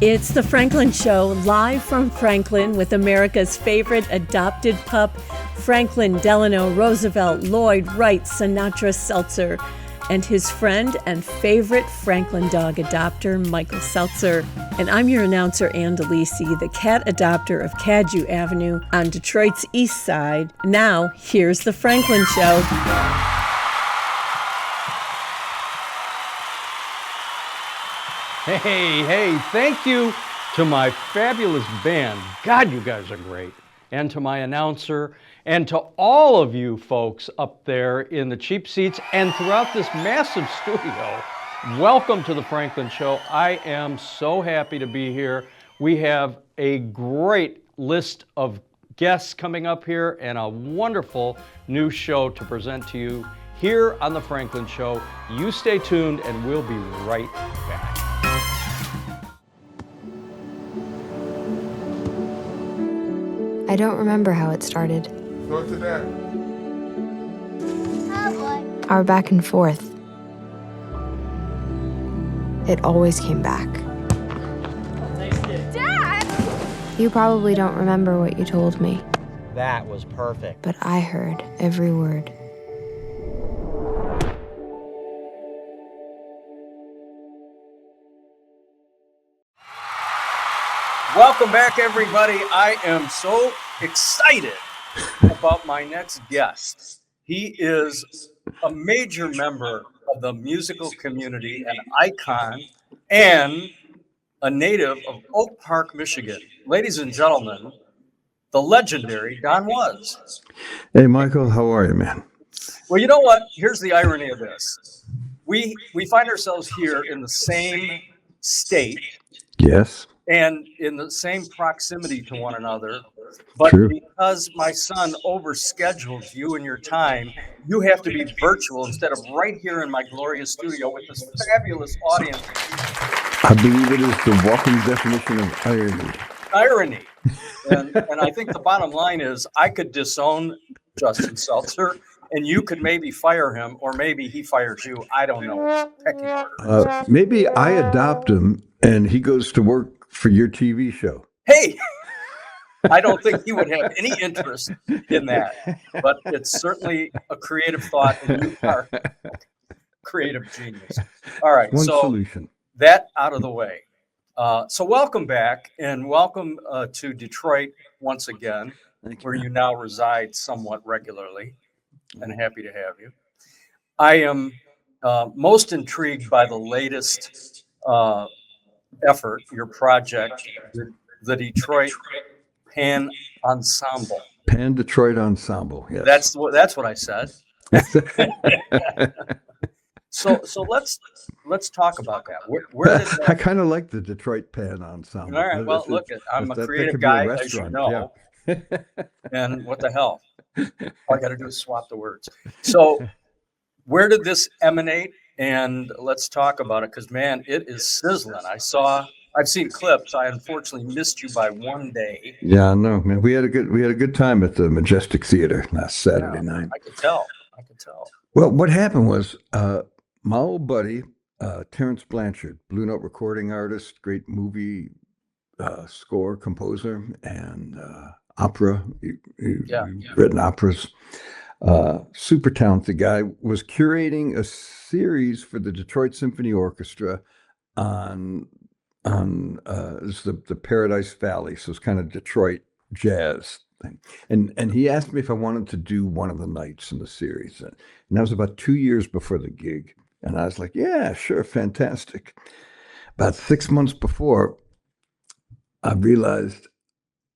It's The Franklin Show, live from Franklin with America's favorite adopted pup, Franklin Delano Roosevelt Lloyd Wright Sinatra Seltzer, and his friend and favorite Franklin dog adopter, Michael Seltzer. And I'm your announcer, Ann DeLisi, the cat adopter of Cadju Avenue on Detroit's East Side. Now, here's The Franklin Show. Hey, thank you to my fabulous band. God, you guys are great. And to my announcer, and to all of you folks up there in the cheap seats and throughout this massive studio. Welcome to the Franklin Show. I am so happy to be here. We have a great list of guests coming up here and a wonderful new show to present to you here on the Franklin Show. You stay tuned and we'll be right back. I don't remember how it started. Go to that. Oh boy. Our back and forth. It always came back. Dad! You probably don't remember what you told me, That was perfect. but I heard every word. Welcome back, everybody. I am so excited about my next guest. He is a major member of the musical community, an icon, and a native of Oak Park, Michigan. Ladies and gentlemen, the legendary Don Was. Hey, Michael, how are you, man? Well, you know what? Here's the irony of this. We find ourselves here in the same state Yes. and in the same proximity to one another, but True. because my son overscheduled you and your time, you have to be virtual instead of right here in my glorious studio with this fabulous audience. I believe it is the walking definition of irony. Irony. And I think the bottom line is I could disown Justin Seltzer and you could maybe fire him, or maybe he fires you. I don't know. Pecking order. Maybe I adopt him and he goes to work for your TV show. Hey, I don't think he would have any interest in that, but it's certainly a creative thought, and you are a creative genius. All right, One so solution. that out of the way. So welcome back, and welcome to Detroit once again, Thank you. where you now reside somewhat regularly, and happy to have you. I am most intrigued by the latest effort, your project, the Detroit Pan Ensemble. Pan Detroit Ensemble. Yes. That's what I said. So let's talk about that. Where did I kind of like the Detroit Pan Ensemble. all right, well, look, I'm a creative guy, as you know, and what the hell? All I got to do is swap the words. So where did this emanate? And let's talk about it, because man, it is sizzling. I've seen clips. I unfortunately missed you by one day. Yeah, no, man. We had a good time at the Majestic Theater last Saturday night. I could tell. Well, what happened was my old buddy, Terrence Blanchard, Blue Note recording artist, great movie score composer, and opera. He's written operas. Super talented guy, was curating a series for the Detroit Symphony Orchestra on it's the Paradise Valley, so it's kind of Detroit jazz thing. And he asked me if I wanted to do one of the nights in the series, and that was about 2 years before the gig. And I was like, yeah, sure, fantastic. About 6 months before, I realized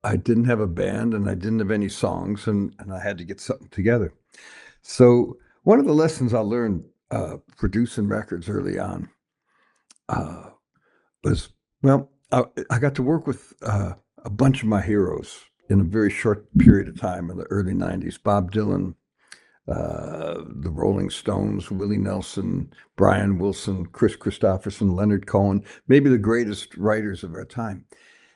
I didn't have a band and I didn't have any songs, and I had to get something together. So one of the lessons I learned producing records early on was, well, I got to work with a bunch of my heroes in a very short period of time in the early 90s. Bob Dylan, the Rolling Stones, Willie Nelson, Brian Wilson, Chris Christopherson, Leonard Cohen, maybe the greatest writers of our time.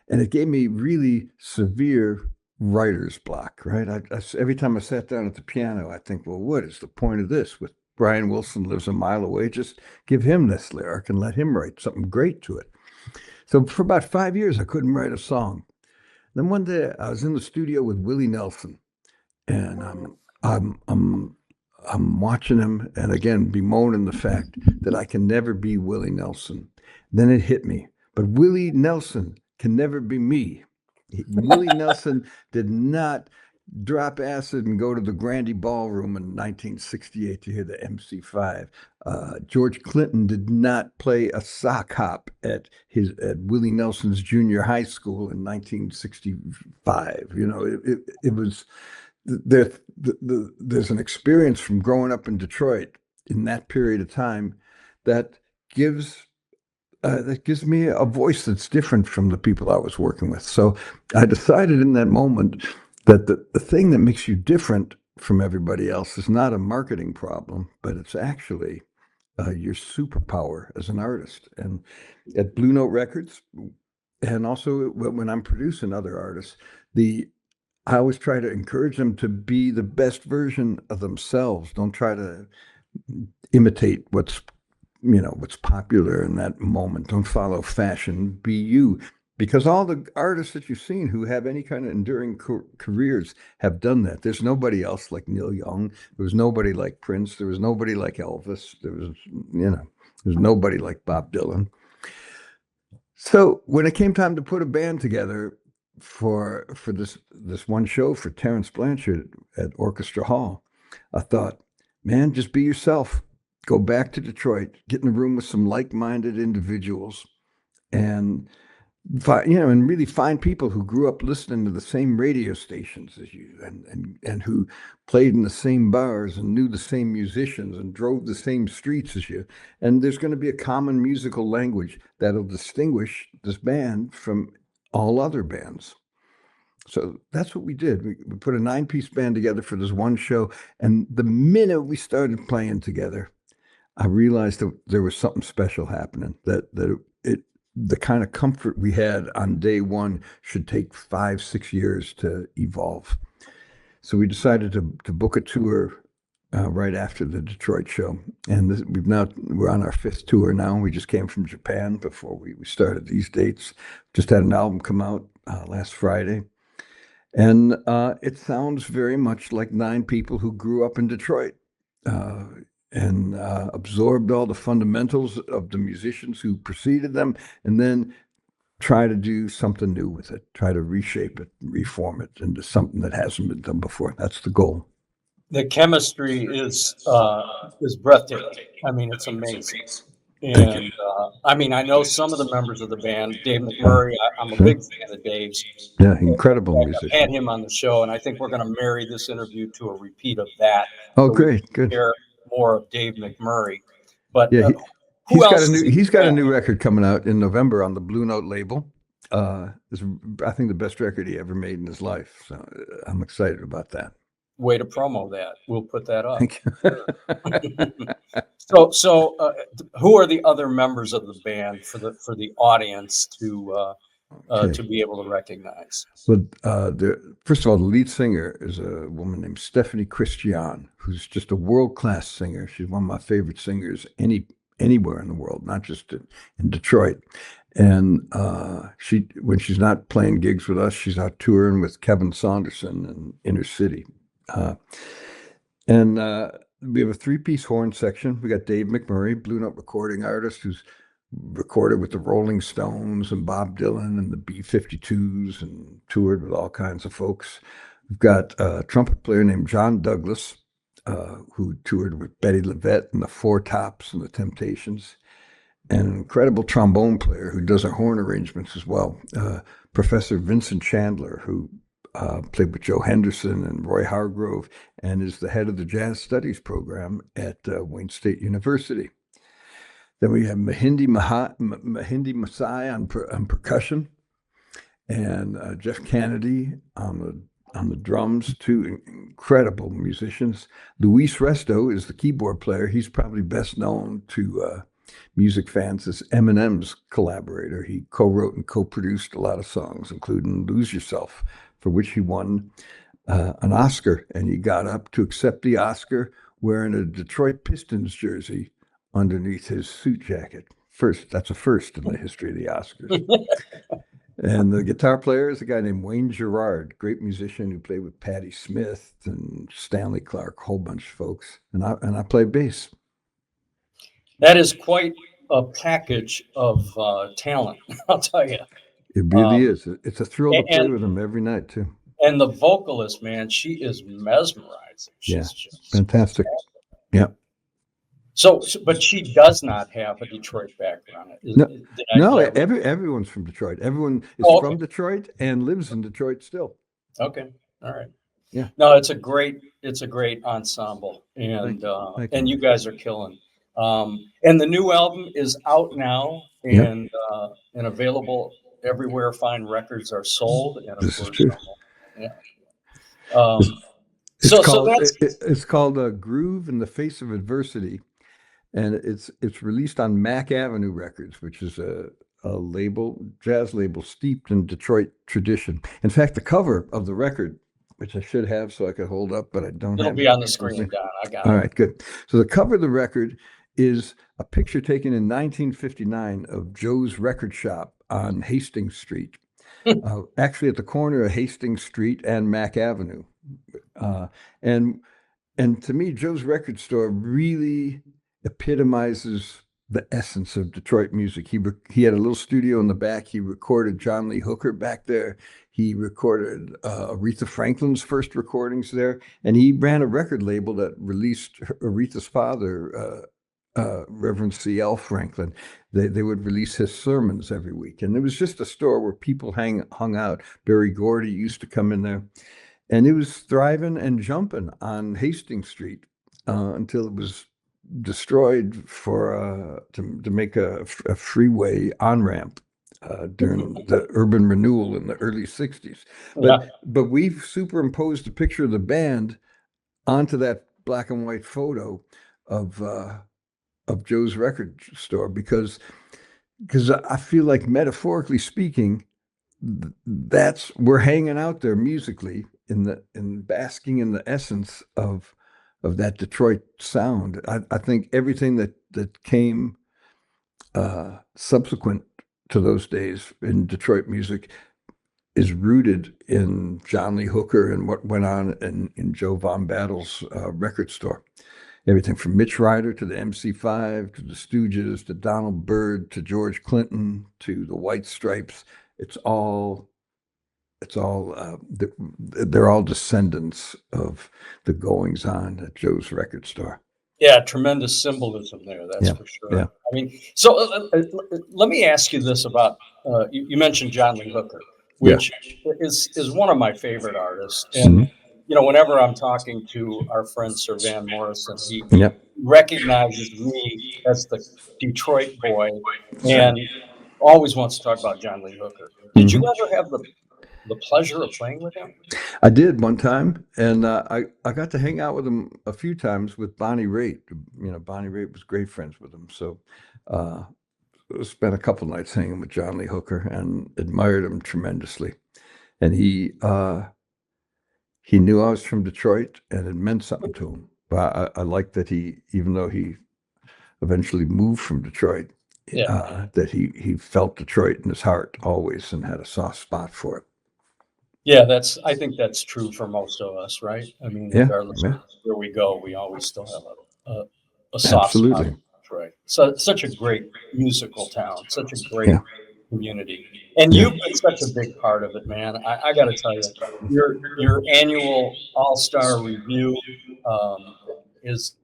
And it gave me really severe writer's block, right? Every time I sat down at the piano, I think, well, what is the point of this? With Brian Wilson lives a mile away, just give him this lyric and let him write something great to it. So for about 5 years, I couldn't write a song. Then one day I was in the studio with Willie Nelson, and I'm watching him, and again bemoaning the fact that I can never be Willie Nelson. Then it hit me, but Willie Nelson can never be me. Willie Nelson did not drop acid and go to the Grandy Ballroom in 1968 to hear the MC5. George Clinton did not play a sock hop at Willie Nelson's junior high school in 1965. You know, it was there's an experience from growing up in Detroit in that period of time that gives me a voice that's different from the people I was working with. So I decided in that moment that the thing that makes you different from everybody else is not a marketing problem, but it's actually your superpower as an artist. And at Blue Note Records, and also when I'm producing other artists, I always try to encourage them to be the best version of themselves. Don't try to imitate what's popular in that moment. Don't follow fashion. Be you. Because all the artists that you've seen who have any kind of enduring careers have done that. There's nobody else like Neil Young. There was nobody like Prince. There was nobody like Elvis. There's nobody like Bob Dylan. So when it came time to put a band together for this one show for Terence Blanchard at Orchestra Hall, I thought, man, just be yourself. Go back to Detroit, get in a room with some like-minded individuals, and really find people who grew up listening to the same radio stations as you, and who played in the same bars and knew the same musicians and drove the same streets as you. And there's going to be a common musical language that'll distinguish this band from all other bands. So that's what we did. We put a 9-piece band together for this one show, and the minute we started playing together, I realized that there was something special happening, the kind of comfort we had on day one should take 5-6 years to evolve. So we decided to book a tour right after the Detroit show. And we're on our 5th tour now. We just came from Japan before we started these dates. Just had an album come out last Friday. And it sounds very much like 9 people who grew up in Detroit. And absorbed all the fundamentals of the musicians who preceded them, and then try to do something new with it, try to reshape it, reform it into something that hasn't been done before. That's the goal. The chemistry is breathtaking. I mean, it's amazing. And I mean, I know some of the members of the band, Dave McMurray. I'm a big fan of Dave's. Yeah, incredible musician. I had him on the show, and I think we're going to marry this interview to a repeat of that. Oh, great, good. Hear more of Dave McMurray. But yeah, who else? He's got a new record coming out in November on the Blue Note label. It's, I think, the best record he ever made in his life. So I'm excited about that. Way to promo that. We'll put that up. Thank you. So who are the other members of the band for the audience to be able to recognize? Well, first of all, the lead singer is a woman named Stephanie Christian, who's just a world-class singer. She's one of my favorite singers anywhere in the world, not just in Detroit. And when she's not playing gigs with us, she's out touring with Kevin Saunderson in Inner City. And we have a 3-piece horn section. We got Dave McMurray, Blue Note recording artist, who's recorded with the Rolling Stones and Bob Dylan and the B-52s and toured with all kinds of folks. We've got a trumpet player named John Douglas, who toured with Betty LaVette and the Four Tops and the Temptations, and an incredible trombone player who does our horn arrangements as well, Professor Vincent Chandler, who played with Joe Henderson and Roy Hargrove and is the head of the Jazz Studies program at Wayne State University. Then we have Mahindi Masai on percussion, and Jeff Kennedy on the drums, 2 incredible musicians. Luis Resto is the keyboard player. He's probably best known to music fans as Eminem's collaborator. He co-wrote and co-produced a lot of songs, including Lose Yourself, for which he won an Oscar, and he got up to accept the Oscar wearing a Detroit Pistons jersey underneath his suit jacket. first. That's a first in the history of the Oscars. And the guitar player is a guy named Wayne Gerard, great musician who played with Patti Smith and Stanley Clarke, a whole bunch of folks. And I play bass. That is quite a package of talent, I'll tell you. It really is. It's a thrill to play And with him every night too. and the vocalist, man, she is mesmerizing. Yeah, She's just fantastic. Yeah. so, but she does not have a Detroit background. No, everyone's from Detroit. Everyone is okay. from Detroit and lives in Detroit still. Okay, all right. Yeah. No, it's a great ensemble, and Thank and you. you guys are killing. And the new album is out now and available everywhere fine records are sold. And of This is course, true. yeah. It's called Groove in the Face of Adversity, and it's released on Mack Avenue Records, which is a jazz label steeped in Detroit tradition. In fact, the cover of the record, which I should have so I could hold up, but I don't. It'll be on the screen, Don. I got it. All right, good. So the cover of the record is a picture taken in 1959 of Joe's Record Shop on Hastings Street, actually at the corner of Hastings Street and Mack Avenue. And to me, Joe's Record Store really epitomizes the essence of Detroit music. He had a little studio in the back. He recorded John Lee Hooker back there. He recorded Aretha Franklin's first recordings there, and he ran a record label that released Aretha's father, Reverend C.L. Franklin. They would release his sermons every week, and it was just a store where people hung out. Berry Gordy used to come in there, and it was thriving and jumping on Hastings Street until it was destroyed to make a freeway on-ramp during the urban renewal in the early 60s. But we've superimposed a picture of the band onto that black and white photo of Joe's Record Store because I feel like, metaphorically speaking, we're hanging out there musically in basking in the essence of that Detroit sound. I think everything that came subsequent to those days in Detroit music is rooted in John Lee Hooker and what went on in Joe Von Battle's record store. Everything from Mitch Ryder to the MC5 to the Stooges to Donald Byrd to George Clinton to the White Stripes. They're all descendants of the goings on at Joe's Record Store. Yeah, tremendous symbolism there. That's for sure. Yeah. I mean, so let me ask you this about you mentioned John Lee Hooker, which is one of my favorite artists, and whenever I'm talking to our friend Sir Van Morrison, he recognizes me as the Detroit boy and always wants to talk about John Lee Hooker. Did you ever have the pleasure of playing with him? I did one time, and I got to hang out with him a few times with Bonnie Raitt. Bonnie Raitt was great friends with him, so spent a couple nights hanging with John Lee Hooker and admired him tremendously. And he knew I was from Detroit, and it meant something to him. But I liked that even though he eventually moved from Detroit, that he felt Detroit in his heart always and had a soft spot for it. Yeah, I think that's true for most of us, right? I mean, regardless of where we go, we always still have a soft spot. Right. So such a great musical town, such a great community. And you've been such a big part of it, man. I got to tell you, your annual All-Star Review is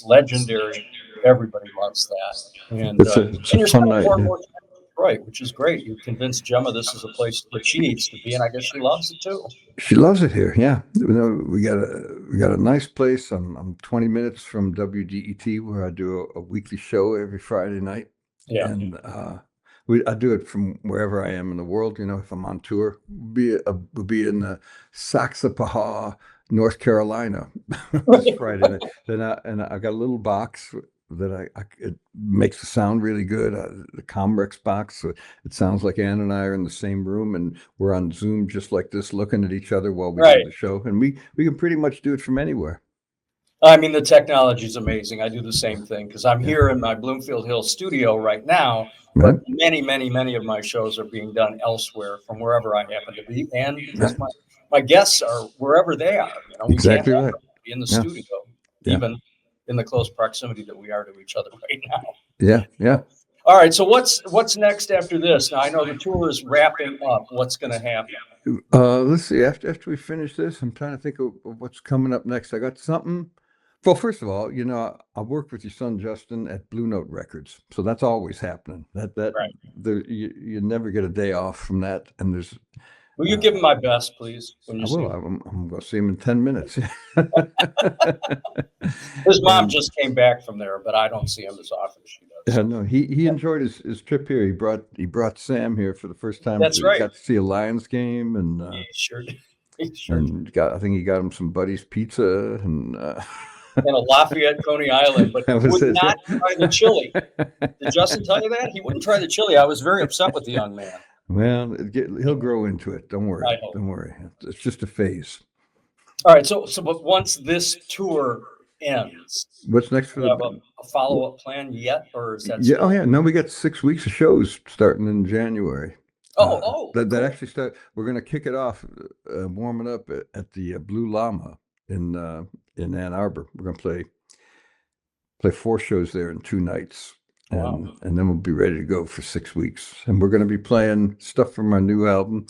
legendary. Everybody loves that. And it's a fun night. Right, which is great. You convinced Gemma this is a place that she needs to be, and I guess she loves it too. She loves it here. Yeah, we got a nice place. I'm 20 minutes from WDET, where I do a weekly show every Friday night. Yeah, and I do it from wherever I am in the world. If I'm on tour, we'll be in Saxapahaw, North Carolina this Friday night. Then I got a little box that it makes the sound really good. The Comrex box, so it sounds like Ann and I are in the same room, and we're on Zoom just like this, looking at each other while we do the show. And we can pretty much do it from anywhere. I mean, the technology is amazing. I do the same thing because I'm here in my Bloomfield Hills studio right now, Right? but many of my shows are being done elsewhere from wherever I happen to be, and because Right. my guests are wherever they are. You know, we can't Exactly have right. everybody in the Yeah. studio, Yeah. even in the close proximity that we are to each other right now. Yeah. Yeah. All right, so what's next after this? Now I know the tour is wrapping up. What's going to happen? Let's see. After we finish this, I'm trying to think of what's coming up next. I got something. Well, first of all, I worked with your son Justin at Blue Note Records, so that's always happening. Right. You never get a day off from that. And there's Will you give him my best, please, when I you see will. him? I'm going to see him in 10 minutes. His mom And just came back from there, but I don't see him as often as she does. yeah, no, he enjoyed his trip here. He brought Sam here for the first time. That's He right. got to see a Lions game He sure did. He sure did. and I think he got him some Buddy's pizza and In a Lafayette, Coney Island, but he that was would it. not try the chili. Did Justin tell you that? He wouldn't try the chili. I was very upset with the young man. Well, he'll grow into it. Don't worry. I hope. Don't worry. It's just a phase. All right, so but once this tour ends, What's next for do you have the? a follow-up plan yet, or is that Yeah. still? Oh, yeah. No, we got 6 weeks of shows starting in January. That Cool. actually start. We're going to kick it off, warming up at the Blue Llama in Ann Arbor. We're going to play 4 shows there in 2 nights, and Wow. and then we'll be ready to go for 6 weeks. And we're going to be playing stuff from our new album.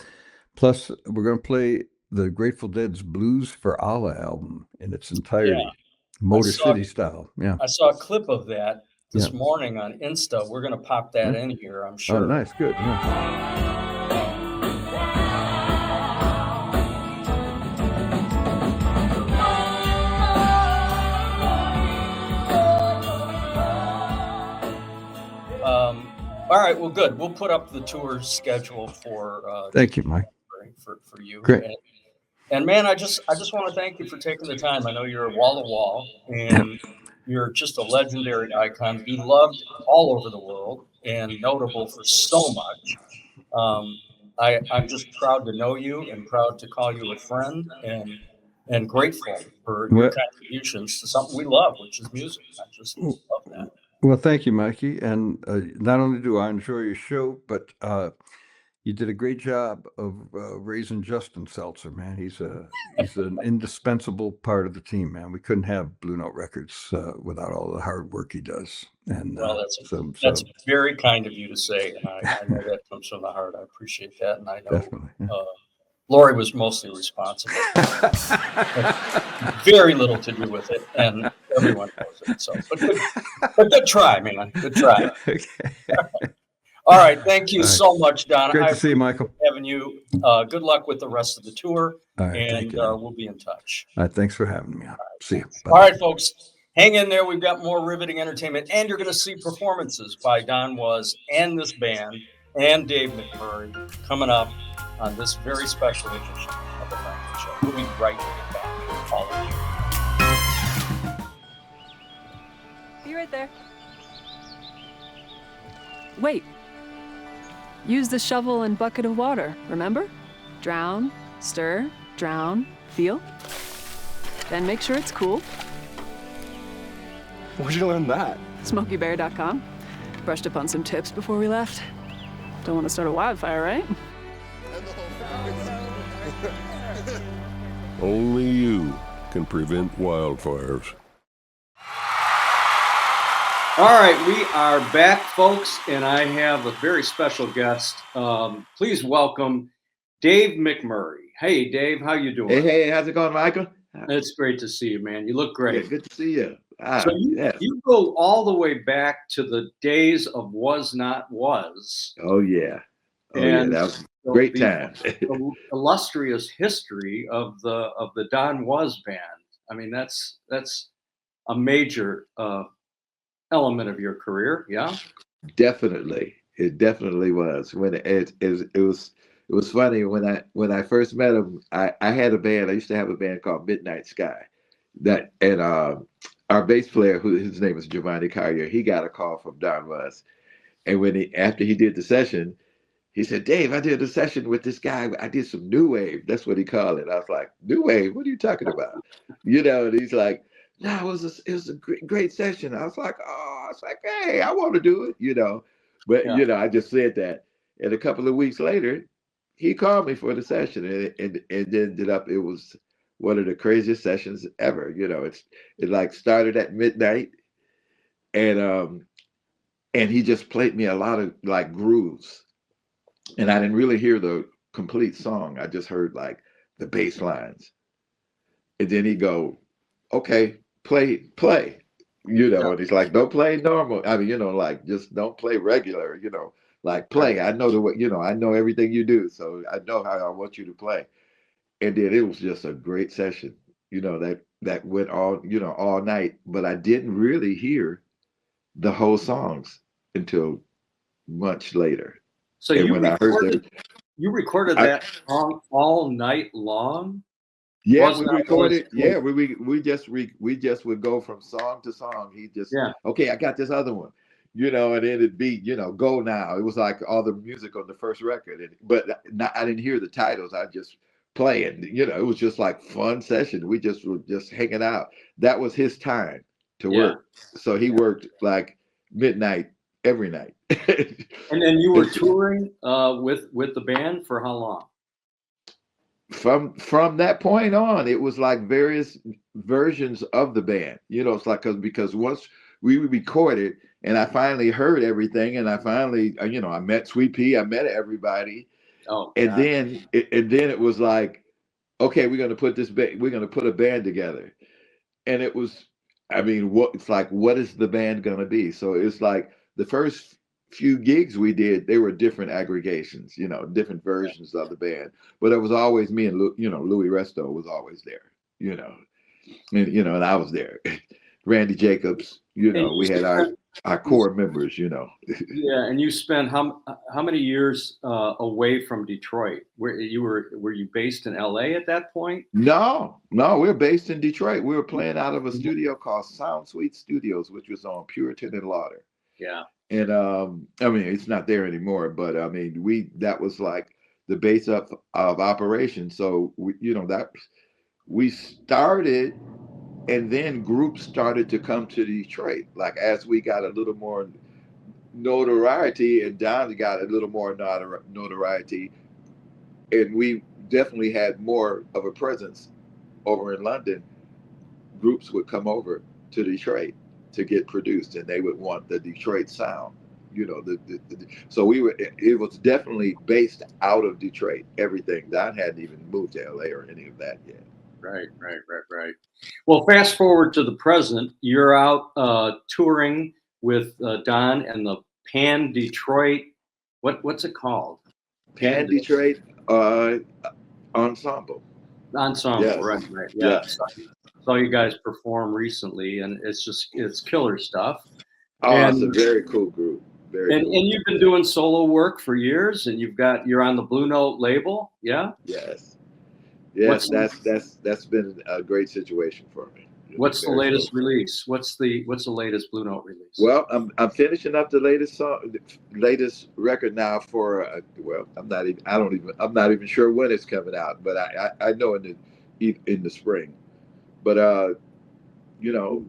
Plus, we're going to play the Grateful Dead's Blues for Allah album in its entirety, Yeah. Motor saw- City style. Yeah. I saw a clip of that this Yeah. morning on Insta. We're going to pop that in here, I'm Oh, sure. nice. Good. Yeah. All right, well, good. We'll put up the tour schedule for Thank you, Mike. for you. Great. And man, I just want to thank you for taking the time. I know you're wall to wall, and you're just a legendary icon, beloved all over the world, and notable for so much. I'm just proud to know you, and proud to call you a friend, and grateful for your Well- contributions to something we love, which is music. I just love that. Well, thank you, Mikey. And not only do I enjoy your show, but you did a great job of raising Justin Seltzer, man. He's an indispensable part of the team, man. We couldn't have Blue Note Records without all the hard work he does. And Well, that's very kind of you to say, and I know that comes from the heart. I appreciate that, and I know definitely. Yeah. Lori was mostly responsible. Very little to do with it, and everyone knows it. So, but good try, man. Good try. Okay. All right, thank you All right. so much, Don. Great I to see you, Michael. appreciate having you. Good luck with the rest of the tour, All right, and thank you. we'll be in touch. All right, thanks for having me. See you. All right, folks, hang in there. We've got more riveting entertainment, and you're going to see performances by Don Was and this band and Dave McMurray coming up on this very special edition of the Franklin Show. We'll be right back with all of you. Be right there. Wait. Use the shovel and bucket of water, remember? Drown, stir, drown, feel. Then make sure it's cool. Where'd you learn that? SmokeyBear.com. Brushed up on some tips before we left. Don't want to start a wildfire, right? Only you can prevent wildfires. All right, we are back, folks, and I have a very special guest. Please welcome Dave McMurray. Hey, Dave, how you doing? Hey, how's it going, Michael? It's great to see you, man. You look Yeah, great. good to see you. So Yes. you go all the way back to the days of Was Not Was. Oh, yeah. And That was great the time. the illustrious history of the Don Was band. I mean, that's a major element of your career, yeah. Definitely, it definitely was. When it was funny when I first met him. I had a band. I used to have a band called Midnight Sky. Our bass player, his name is Giovanni Collier, he got a call from Don Was, and after he did the session, he said, "Dave, I did a session with this guy. I did some new wave." That's what he called it. I was like, "New wave? What are you talking about?" And he's like, no, it was a great session. I was like, hey, I want to do it, but Yeah. I just said that, and a couple of weeks later, he called me for the session, and it ended up it was one of the craziest sessions ever. It like started at midnight, and he just played me a lot of like grooves, and I didn't really hear the complete song. I just heard like the bass lines, and then he go, okay, play, Yeah. and he's like, don't play normal. I mean, like just don't play regular, like Right. play. I know the way, I know everything you do, so I know how I want you to play. And then it was just a great session, that went all night. But I didn't really hear the whole songs until much later. So And you when I heard them, recorded I, that song all night long? yeah, Was we that was recorded. Yeah, we just would go from song to song. He just, yeah. okay, I got this other one, and then it'd be, go now. It was like all the music on the first record, but not, I didn't hear the titles. I just playing. It was just like fun session. We just were just hanging out. That was his time to Yeah. work, so he worked like midnight every night. And then you were touring with the band for how long? From that point on, it was like various versions of the band. It's like because once we recorded and I finally heard everything, and I finally I met Sweet Pea, I met everybody, Oh, and God. then it was like, okay, we're gonna put a band together, and it was, I mean, what is the band gonna be? So it's like the first few gigs we did, they were different aggregations, different versions of the band, but it was always me and Louis Resto was always there, and I was there. Randy Jacobs, And you we had spent, our you, core members. yeah, and you spent how many years away from Detroit? Were you based in LA at that point? No, we're based in Detroit. We were playing out of a studio called Sound Suite Studios, which was on Puritan and Lauder. Yeah. And I mean, it's not there anymore, but I mean, that was like the base of operation. So that we started, and then groups started to come to Detroit. Like as we got a little more notoriety, and Don got a little more notoriety, and we definitely had more of a presence over in London. Groups would come over to Detroit to get produced, and they would want the Detroit sound. So it was definitely based out of Detroit. Everything. Don hadn't even moved to LA or any of that yet. Right. Well, fast forward to the present. You're out touring with Don and the Pan Detroit. What's it called? Pan Detroit Ensemble. Ensemble. Yes. Right. Yeah. Yes. Saw you guys perform recently, and it's killer stuff. Oh, And it's a very cool group. and you've been doing solo work for years, and you're on the Blue Note label. Yeah. Yes. What's That's been a great situation for me. What's the latest release? What's the latest Blue Note release? Well, I'm finishing up the latest song, latest record now for well, I'm not even sure when it's coming out, but I know in the spring. But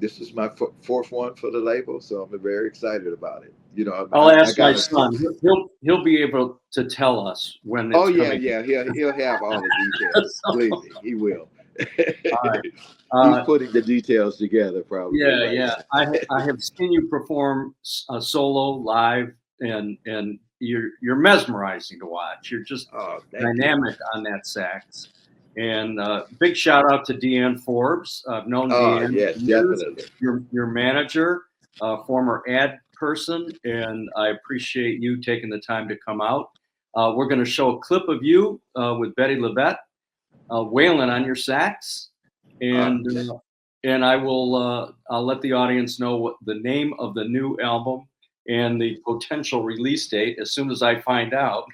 this is my fourth one for the label, so I'm very excited about it. I'll ask my got son. He'll be able to tell us when it's Oh yeah, coming. yeah, he'll have all the details. Believe me, he will. All right. He's putting the details together, probably. Yeah. I have seen you perform solo live, and you're mesmerizing to watch. You're just dynamic on that sax. And big shout out to Deanne Forbes. I've known Deanne yes, years. definitely. Your manager, former ad person, and I appreciate you taking the time to come out. We're going to show a clip of you with Betty Levette wailing on your sax, and I'll let the audience know what the name of the new album and the potential release date as soon as I find out.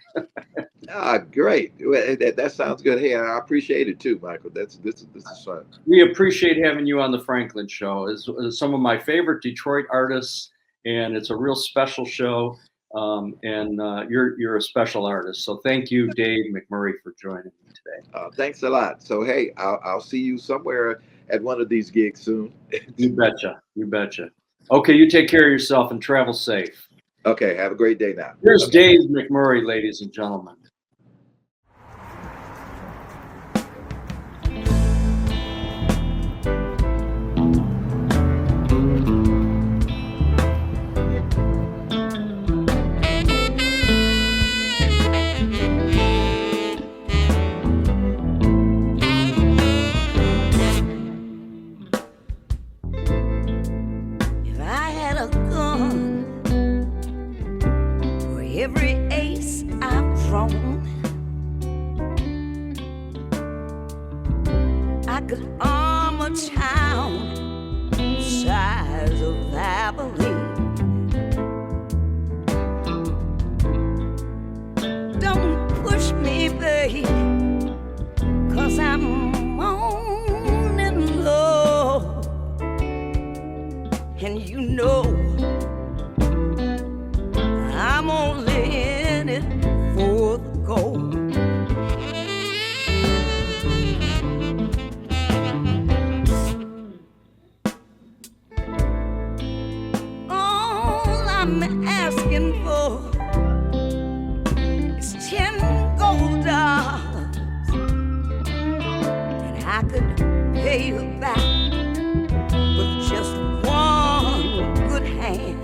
Great. Well, that sounds good. Hey, I appreciate it too, Michael. This is fun. We appreciate having you on the Franklin Show. It's some of my favorite Detroit artists, and it's a real special show. And you're a special artist. So thank you, Dave McMurray, for joining me today. Thanks a lot. So hey, I'll see you somewhere at one of these gigs soon. You betcha. You betcha. Okay, you take care of yourself and travel safe. Okay, have a great day now. Here's Okay. Dave McMurray, ladies and gentlemen. If I had a gun for every ace I've thrown, I could arm a town the size of Abilene. Don't push me, babe, 'cause I'm on in love. And you know I'm only in it for the gold. All I'm asking for is 10 gold dollars, and I could pay you back with just one good hand.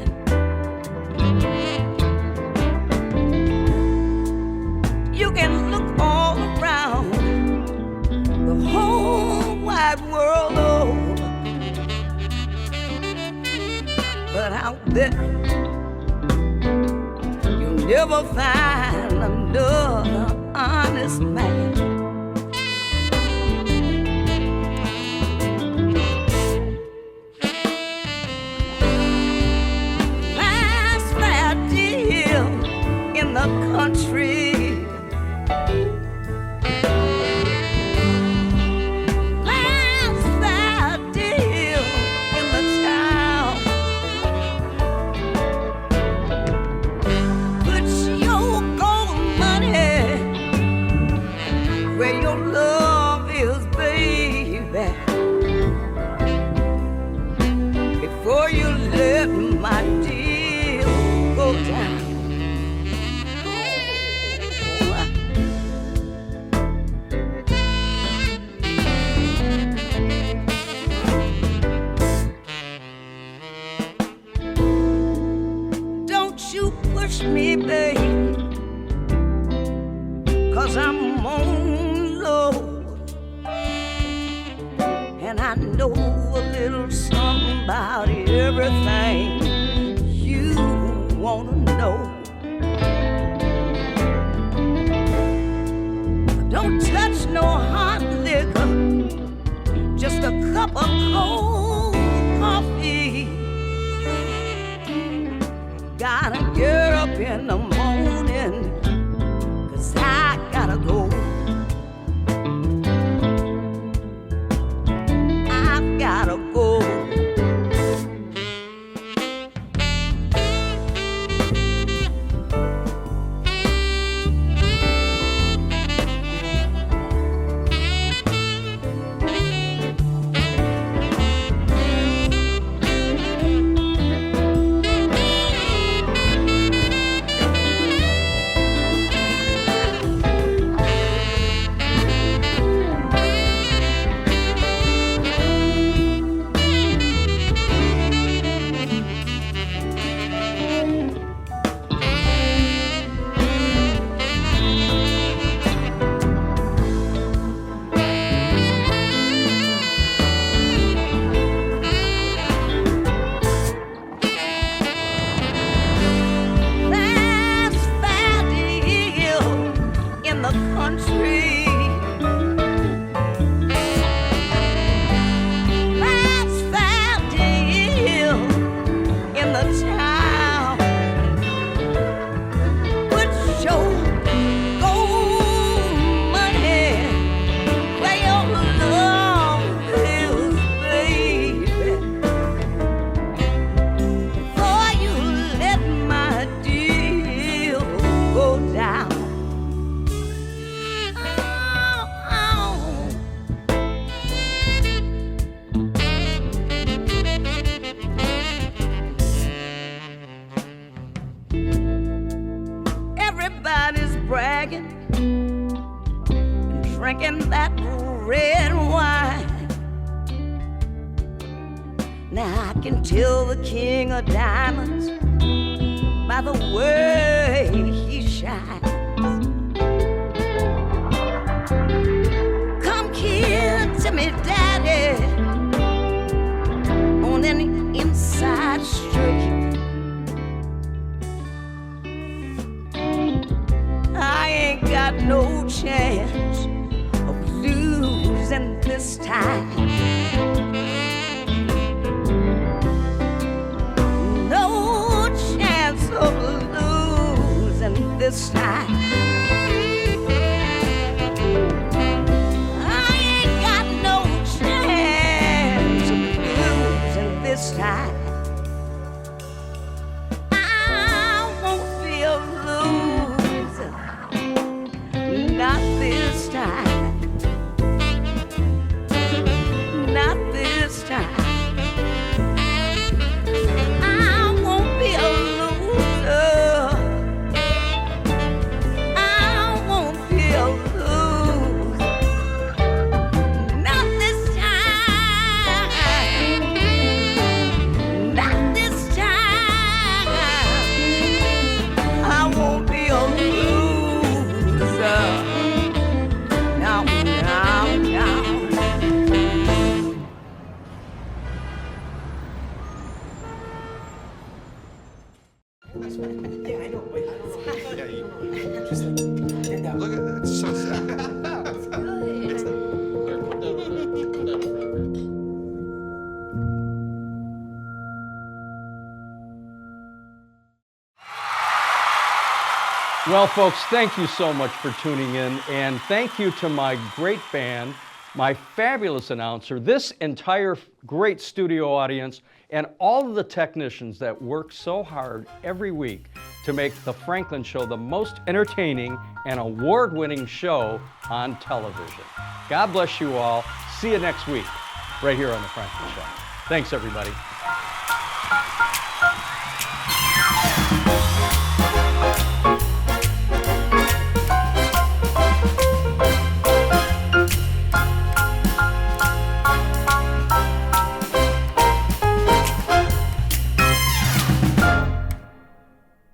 You can look all around the whole wide world over, but I'll bet you'll never find another honest man. The country, last fair deal in the town. Put your gold money where your love is, baby, before you let my deal go down. Push me, babe, 'cause I'm on low, and I know a little something about everything you wanna know. Don't touch no hot liquor, just a cup of cold coffee. Gotta get up in the morning, 'cause I gotta go. I've gotta go. dragon and drinking that red wine. Now I can tell the king of diamonds by the way he shines. Come kiss me, daddy, on an inside street. I ain't got no chance of losing this time. No chance of losing this time. I ain't got no chance of losing this time. I won't be a loser, not this time. Not this time. I won't be a loser. I won't be a loser. Not this time. Not this time. I won't be a loser. Now, now, now. Look at that. It's so sad. Well, folks, thank you so much for tuning in, and thank you to my great band, my fabulous announcer, this entire great studio audience, and all of the technicians that work so hard every week to make The Franklin Show the most entertaining and award-winning show on television. God bless you all. See you next week, right here on The Franklin Show. Thanks, everybody.